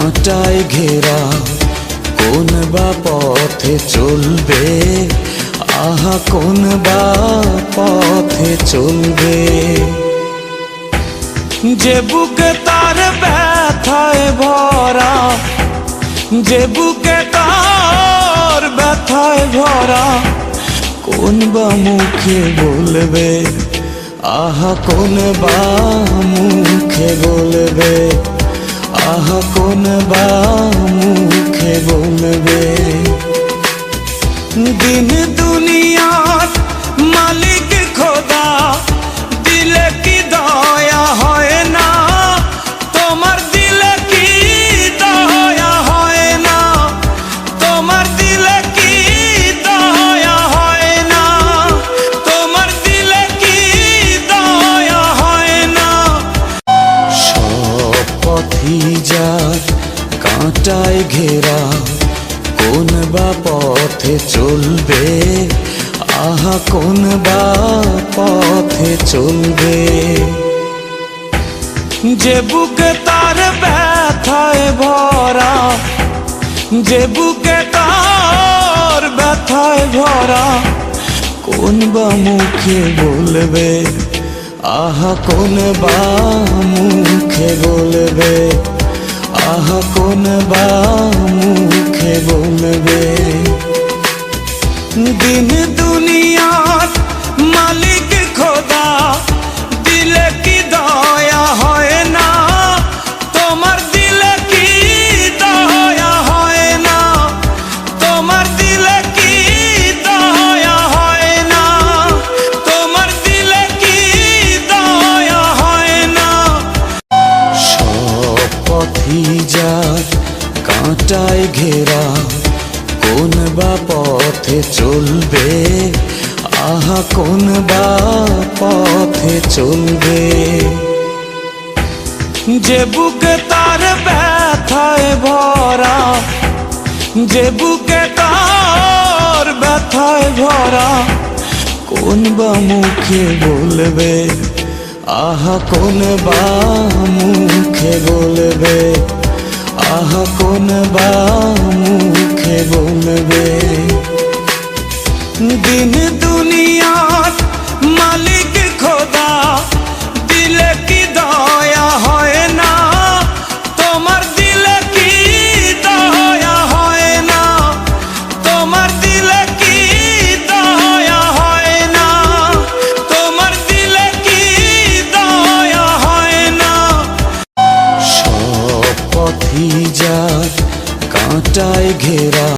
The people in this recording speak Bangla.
কাঁটায় ঘেরা কোন বা পথে চলবে, আহা কোন বা পথে চলবে। যে বুকে তার ব্যথায় ভরা, যে বুকে তার ব্যথায় ভরা, কোন বা মুখে বলবে, আহা কোন বা মুখে বলবে, আহা কোন বা মুখে বলবে। দিন দুনিয়ার মালিক খোদা, দিলে কি দয়া হয় না? তোমার দিলে কি দয়া হয় না? তোমার দিলে কি দয়া হয় না? তোমার দিলে কি দয়া হয় না? সব পথই যার কাঁটায় ঘেরা, কোন বা পথে চলবে, আহা কোন বা পথে চলবে। যে বুকে তার ব্যথায় ভরা, যে বুকে তার ব্যথায় ভরা, কোন বা মুখে বলবে, আহা কোন বা মুখে বলবে, আহা কোন বা মুখে বলবে। দিন দুনিয়ার মালিক খোদা, দিলে কি দয়া হয় না? তোমার দিলে কি দয়া হয় না? তোমার দিলে কি দয়া হয় না? তোমার দিলে কি দয়া হয় না? সব পথই যার কাঁটায় ঘেরা, কোন বা পথে চলবে, আহা কোন বা পথে চলবে। যে বুকে তার ব্যথায় ভরা, যে বুকে তার ব্যথায় ভরা, কোন বা মুখে বলবে, আহা কোন বা মুখে বলবে, আহা কোন বা মুখে বলবে। দিন দুনিয়ার মালিক খোদা, দিলে কি দয়া হয় না? তোমার দিলে কি দয়া হয় না? তোমার দিলে কি দয়া হয় না? তোমার দিলে কি দয়া হয় না? সব পথই যার কাঁটায় ঘেরা।